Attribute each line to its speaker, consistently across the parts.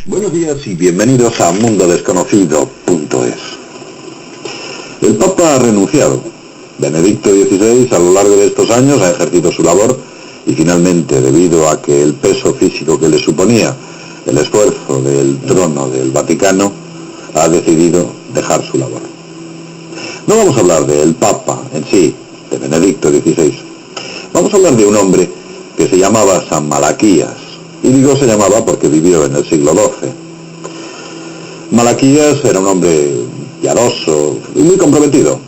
Speaker 1: Buenos días y bienvenidos a mundodesconocido.es. El Papa ha renunciado. Benedicto XVI a lo largo de estos años ha ejercido su labor y finalmente, debido a que el peso físico que le suponía el esfuerzo del trono del Vaticano, ha decidido dejar su labor. No vamos a hablar del Papa en sí, de Benedicto XVI. Vamos a hablar de un hombre que se llamaba San Malaquías. Y digo se llamaba porque vivió en el siglo XII. Malaquías era un hombre piadoso y muy comprometido.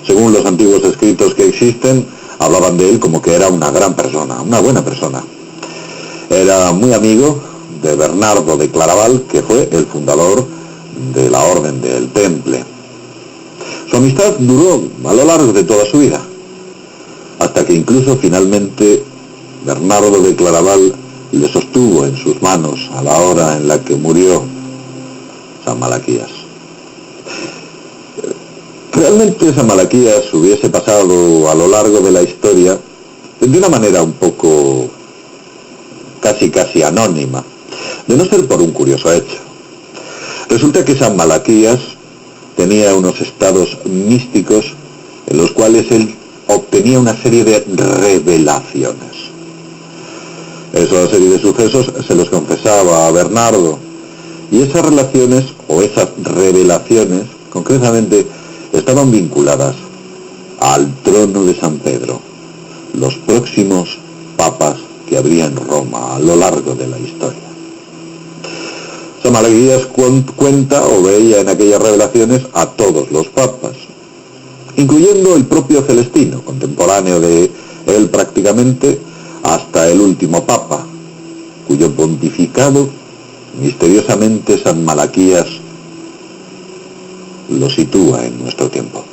Speaker 1: Según los antiguos escritos que existen, hablaban de él como que era una gran persona, una buena persona. Era muy amigo de Bernardo de Claraval, que fue el fundador de la Orden del Temple. Su amistad duró a lo largo de toda su vida, hasta que incluso finalmente Bernardo de Claraval le sostuvo en sus manos a la hora en la que murió San Malaquías. Realmente San Malaquías hubiese pasado a lo largo de la historia de una manera un poco casi anónima, de no ser por un curioso hecho. Resulta que San Malaquías tenía unos estados místicos en los cuales él obtenía una serie de revelaciones. Esa serie de sucesos se los confesaba a Bernardo, y esas relaciones o esas revelaciones concretamente estaban vinculadas al trono de San Pedro, los próximos papas que habría en Roma a lo largo de la historia. San Malaquías cuenta o veía en aquellas revelaciones a todos los papas, incluyendo el propio Celestino, contemporáneo de él prácticamente, hasta el último papa, cuyo pontificado misteriosamente San Malaquías lo sitúa en nuestro tiempo.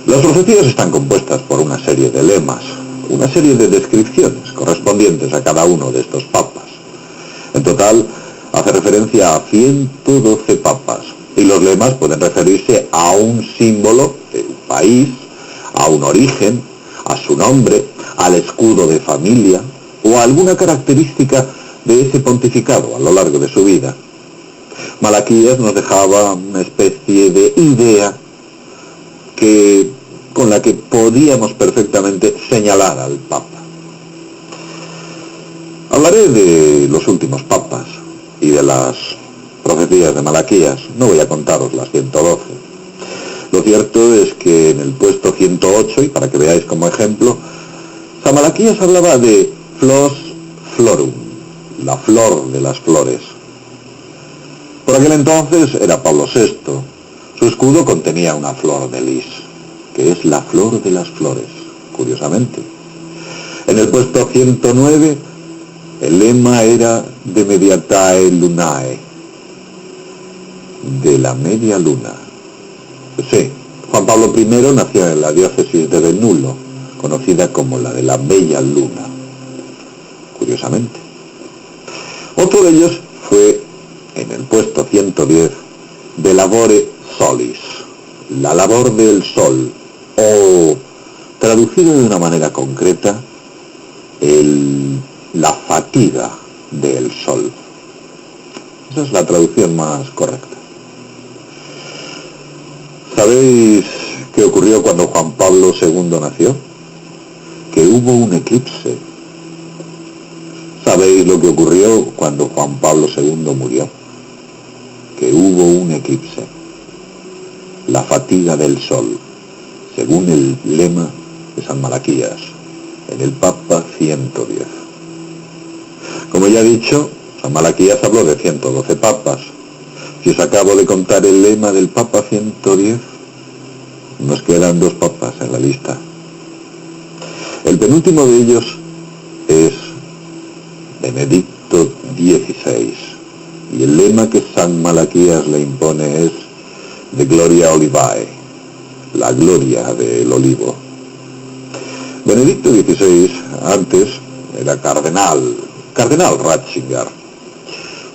Speaker 1: Las profecías están compuestas por una serie de lemas, una serie de descripciones correspondientes a cada uno de estos papas. En total, hace referencia a 112 papas, y los lemas pueden referirse a un símbolo de un país, a un origen, a su nombre, al escudo de familia o a alguna característica de ese pontificado a lo largo de su vida. Malaquías nos dejaba una especie de idea con la que podíamos perfectamente señalar al Papa. Hablaré de los últimos papas y de las profecías de Malaquías. No voy a contaros las 112. Lo cierto es que en el puesto 108, y para que veáis como ejemplo, San Malaquías hablaba de flos florum, la flor de las flores. Por aquel entonces era Pablo VI. Su escudo contenía una flor de lis, que es la flor de las flores, curiosamente. En el puesto 109, el lema era de mediatae lunae, de la media luna. Sí, Juan Pablo I nació en la diócesis de Benulo, conocida como la de la Bella Luna, curiosamente. Otro de ellos fue, en el puesto 110, de labore solis, la labor del sol, o, traducido de una manera concreta, la fatiga del sol. Esa es la traducción más correcta. ¿Sabéis qué ocurrió cuando Juan Pablo II nació? Que hubo un eclipse. ¿Sabéis lo que ocurrió cuando Juan Pablo II murió? Que hubo un eclipse. La fatiga del sol, según el lema de San Malaquías, en el Papa 110. Como ya he dicho, San Malaquías habló de 112 papas. Si os acabo de contar el lema del Papa 110, nos quedan 2 papas en la lista. El penúltimo de ellos es Benedicto XVI, y el lema que San Malaquías le impone es de Gloria Olivae, la gloria del olivo. Benedicto XVI antes era cardenal Ratzinger.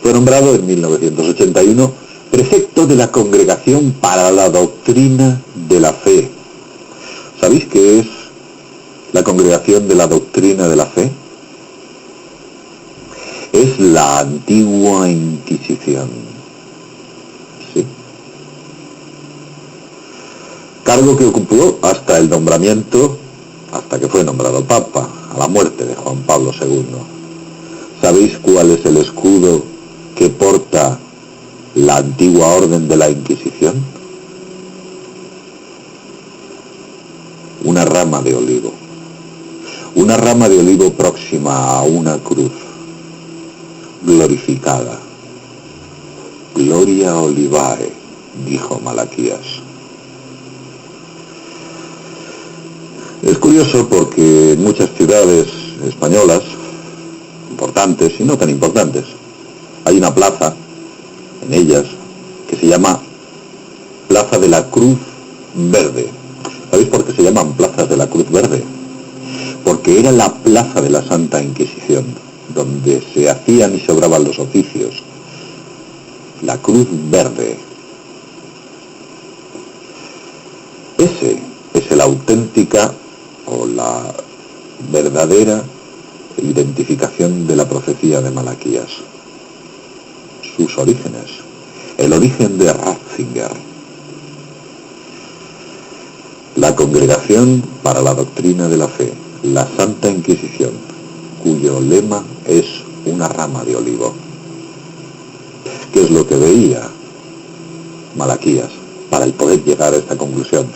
Speaker 1: Fue nombrado en 1981 prefecto de la Congregación para la Doctrina de la Fe. ¿Sabéis qué es la Congregación de la Doctrina de la Fe? Es es la antigua Inquisición. Sí. Cargo que ocupó hasta el nombramiento, hasta que fue nombrado Papa, a la muerte de Juan Pablo II. ¿Sabéis cuál es el escudo que porta la antigua orden de la Inquisición? Una rama de olivo. Una rama de olivo próxima a una cruz, glorificada. Gloria Olivae, dijo Malaquías. Es curioso porque en muchas ciudades españolas, importantes y no tan importantes, hay una plaza en ellas que se llama Plaza de la Cruz Verde. ¿Sabéis por qué se llaman plazas de la Cruz Verde? Porque era la plaza de la Santa Inquisición, donde se hacían y se obraban los oficios. La Cruz Verde. Ese es la auténtica o la verdadera identificación de la profecía de Malaquías. Sus orígenes. El origen de Ratzinger. La Congregación para la Doctrina de la Fe, la Santa Inquisición, cuyo lema es una rama de olivo. ¿Qué es lo que veía Malaquías para el poder llegar a esta conclusión?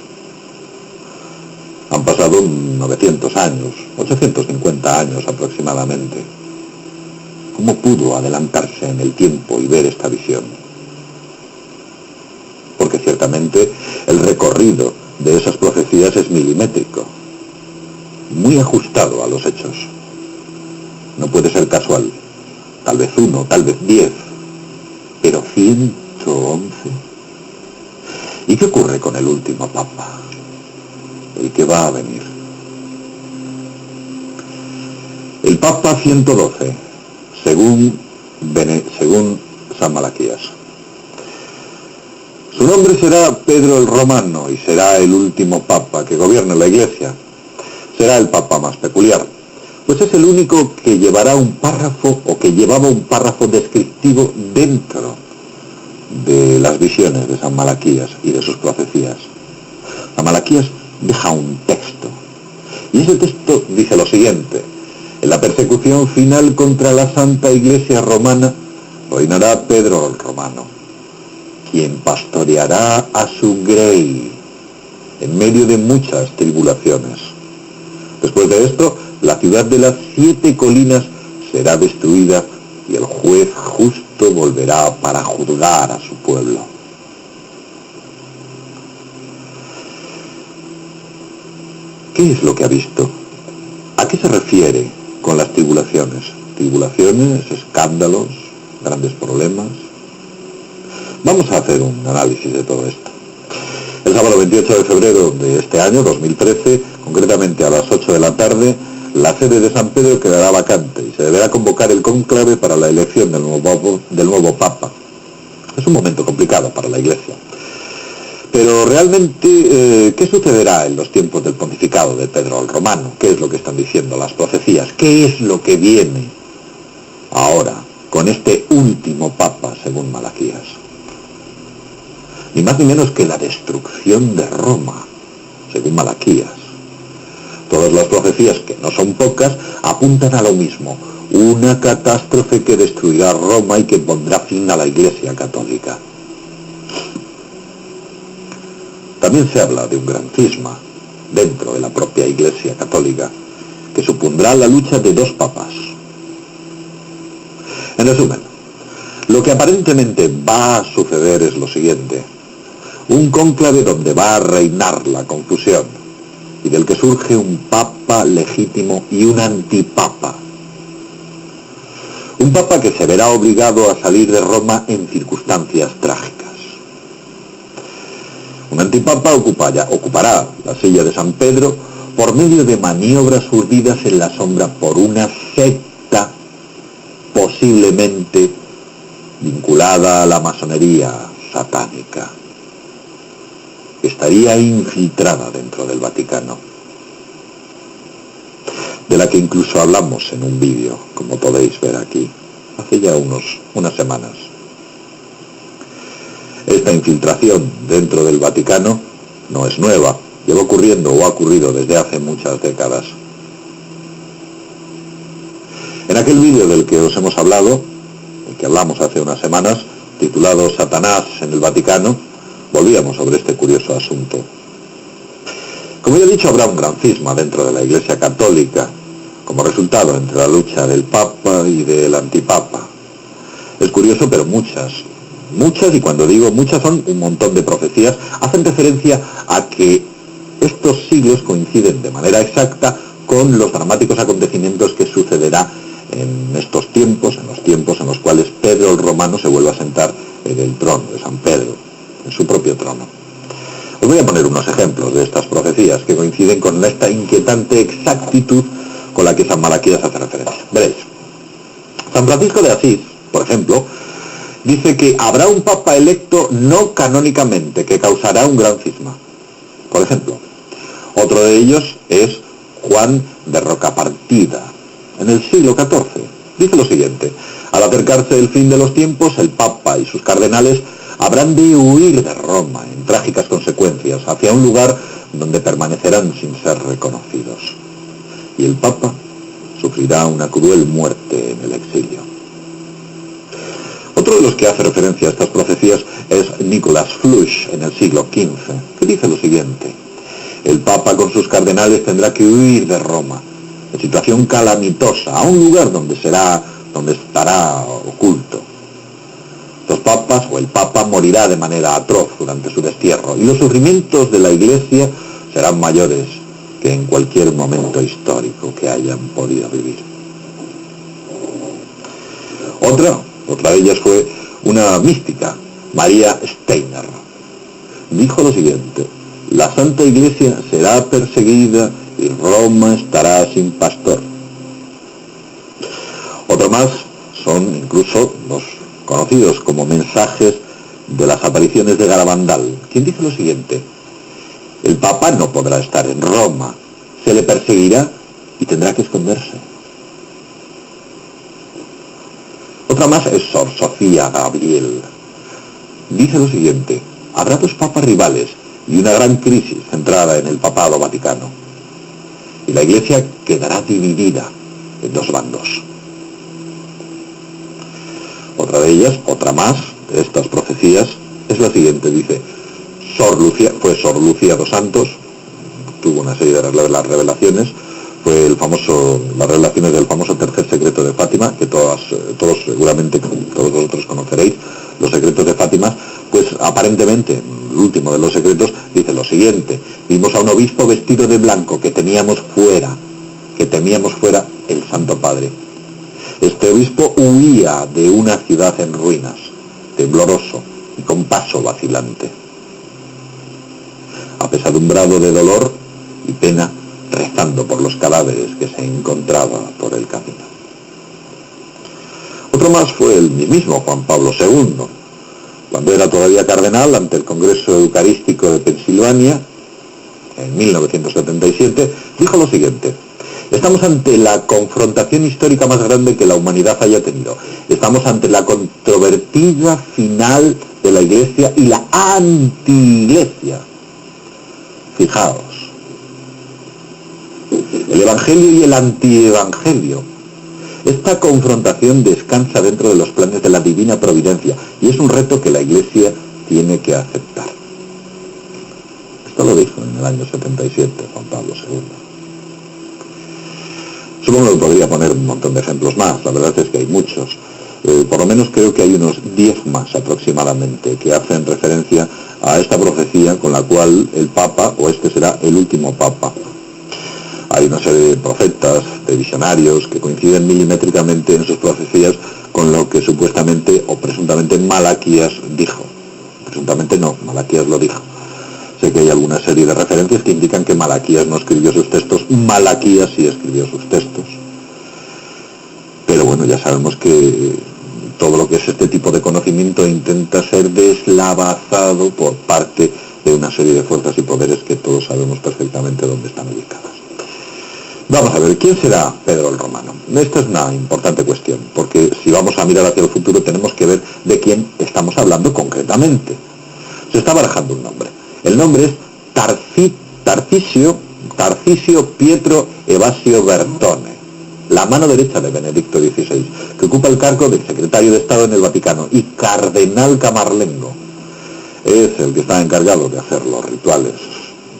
Speaker 1: Han pasado 900 años, 850 años aproximadamente. ¿Cómo pudo adelantarse en el tiempo y ver esta visión? Porque ciertamente el recorrido de esas profecías es milimétrico, muy ajustado a los hechos. No puede ser casual. Tal vez 1, tal vez 10, pero 111. ¿Y qué ocurre con el último Papa? El que va a venir. El Papa 112, según San Malaquías. Su nombre será Pedro el Romano y será el último Papa que gobierne la Iglesia. Será el Papa más peculiar, pues es el único que llevará un párrafo o que llevaba un párrafo descriptivo dentro de las visiones de San Malaquías y de sus profecías. San Malaquías deja un texto y ese texto dice lo siguiente: en la persecución final contra la Santa Iglesia Romana reinará Pedro el Romano, quien pastoreará a su grey en medio de muchas tribulaciones. Después de esto, la ciudad de las 7 colinas será destruida y el juez justo volverá para juzgar a su pueblo. ¿Qué es lo que ha visto? ¿A qué se refiere con las tribulaciones? Tribulaciones, escándalos, grandes problemas. Vamos a hacer un análisis de todo esto. El sábado 28 de febrero de este año, 2013, concretamente a las 8 de la tarde, la sede de San Pedro quedará vacante y se deberá convocar el cónclave para la elección del nuevo Papa. Es un momento complicado para la Iglesia. Pero realmente, ¿qué sucederá en los tiempos del pontificado de Pedro el Romano? ¿Qué es lo que están diciendo las profecías? ¿Qué es lo que viene ahora con este último Papa, según Malaquías? Ni más ni menos que la destrucción de Roma, según Malaquías. Todas las profecías, que no son pocas, apuntan a lo mismo: una catástrofe que destruirá Roma y que pondrá fin a la Iglesia católica. También se habla de un gran cisma dentro de la propia Iglesia católica, que supondrá la lucha de 2 papas. En resumen, lo que aparentemente va a suceder es lo siguiente: un cónclave donde va a reinar la confusión y del que surge un papa legítimo y un antipapa. Un papa que se verá obligado a salir de Roma en circunstancias trágicas. Un antipapa ocupará la silla de San Pedro por medio de maniobras urdidas en la sombra por una secta posiblemente vinculada a la masonería satánica. Estaría infiltrada dentro del Vaticano, de la que incluso hablamos en un vídeo, como podéis ver aquí. hace ya unas semanas. Esta infiltración dentro del Vaticano no es nueva, lleva ocurriendo o ha ocurrido desde hace muchas décadas. En aquel vídeo del que os hemos hablado, del que hablamos hace unas semanas, titulado Satanás en el Vaticano, volvíamos sobre este curioso asunto. Como ya he dicho, habrá un gran cisma dentro de la Iglesia Católica, como resultado entre la lucha del Papa y del Antipapa. Es curioso, pero muchas, y cuando digo muchas son un montón de profecías, hacen referencia a que estos siglos coinciden de manera exacta con los dramáticos acontecimientos que sucederá en estos tiempos, en los tiempos en los cuales Pedro el Romano se vuelve a sentar en el trono de San Pedro, en su propio trono. Os voy a poner unos ejemplos de estas profecías que coinciden con esta inquietante exactitud con la que San Malaquías hace referencia. Veréis, San Francisco de Asís, por ejemplo, dice que habrá un papa electo no canónicamente, que causará un gran cisma. Por ejemplo, otro de ellos es Juan de Rocapartida, en el siglo XIV. Dice lo siguiente: al acercarse el fin de los tiempos, el papa y sus cardenales habrán de huir de Roma en trágicas consecuencias hacia un lugar donde permanecerán sin ser reconocidos. Y el papa sufrirá una cruel muerte en el exilio. Otro de los que hace referencia a estas profecías es Nicolas Fluch, en el siglo XV, que dice lo siguiente: el papa con sus cardenales tendrá que huir de Roma, en situación calamitosa, a un lugar donde estará oculto. Los papas o el papa morirá de manera atroz durante su destierro, y los sufrimientos de la Iglesia serán mayores que en cualquier momento histórico que hayan podido vivir. Otra de ellas fue una mística, María Steiner. Dijo lo siguiente: la Santa Iglesia será perseguida y Roma estará sin pastor. Otro más son incluso los conocidos como mensajes de las apariciones de Garabandal, quien dice lo siguiente: el Papa no podrá estar en Roma, se le perseguirá y tendrá que esconderse. Otra más es Sor Sofía Gabriel. Dice lo siguiente: habrá dos papas rivales y una gran crisis centrada en el papado vaticano, y la Iglesia quedará dividida en dos bandos. Otra más de estas profecías es la siguiente: dice, Sor Lucía dos Santos, tuvo una serie de las revelaciones, fue las revelaciones del famoso tercer secreto de Fátima, que todos seguramente, todos vosotros conoceréis, los secretos de Fátima. Pues aparentemente, el último de los secretos dice lo siguiente: vimos a un obispo vestido de blanco que temíamos fuera el Santo Padre. Este obispo huía de una ciudad en ruinas, tembloroso y con paso vacilante, apesadumbrado de dolor y pena, rezando por los cadáveres que se encontraba por el camino. Otro más fue el mismo Juan Pablo II, cuando era todavía cardenal, ante el Congreso Eucarístico de Pensilvania, en 1977, dijo lo siguiente: estamos ante la confrontación histórica más grande que la humanidad haya tenido. Estamos ante la controvertida final de la Iglesia y la anti-Iglesia. Fijaos, el Evangelio y el anti-Evangelio. Esta confrontación descansa dentro de los planes de la divina providencia y es un reto que la Iglesia tiene que aceptar. Esto lo dijo en el año 77 Juan Pablo II. Supongo que podría poner un montón de ejemplos más, la verdad es que hay muchos. Por lo menos creo que hay unos 10 más aproximadamente que hacen referencia a esta profecía con la cual el Papa, o este será el último Papa. Hay una serie de profetas, de visionarios, que coinciden milimétricamente en sus profecías con lo que supuestamente o presuntamente Malaquías dijo. Presuntamente no, Malaquías lo dijo. Sé que hay alguna serie de referencias que indican que Malaquías no escribió sus textos, Malaquías sí escribió sus textos. Pero bueno, ya sabemos que todo lo que es este tipo de conocimiento intenta ser deslavazado por parte de una serie de fuerzas y poderes que todos sabemos perfectamente dónde están ubicadas. Vamos a ver, ¿quién será Pedro el Romano? Esta es una importante cuestión, porque si vamos a mirar hacia el futuro tenemos que ver de quién estamos hablando concretamente. Se está barajando un nombre. El nombre es Tarcisio Pietro Evasio Bertone, la mano derecha de Benedicto XVI, que ocupa el cargo de secretario de Estado en el Vaticano y cardenal camarlengo. Es el que está encargado de hacer los rituales,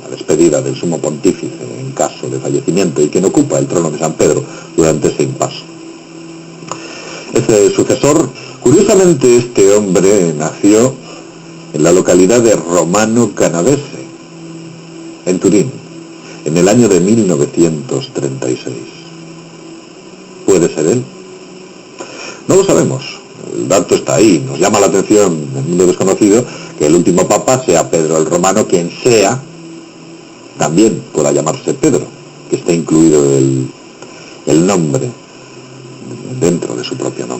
Speaker 1: la despedida del sumo pontífice en caso de fallecimiento y quien ocupa el trono de San Pedro durante ese impaso. Ese sucesor, curiosamente este hombre nació en la localidad de Romano Canavese, en Turín, en el año de 1936. ¿Puede ser él? No lo sabemos. El dato está ahí. Nos llama la atención en el mundo desconocido que el último papa sea Pedro el Romano, quien sea, también pueda llamarse Pedro, que esté incluido el nombre dentro de su propio nombre.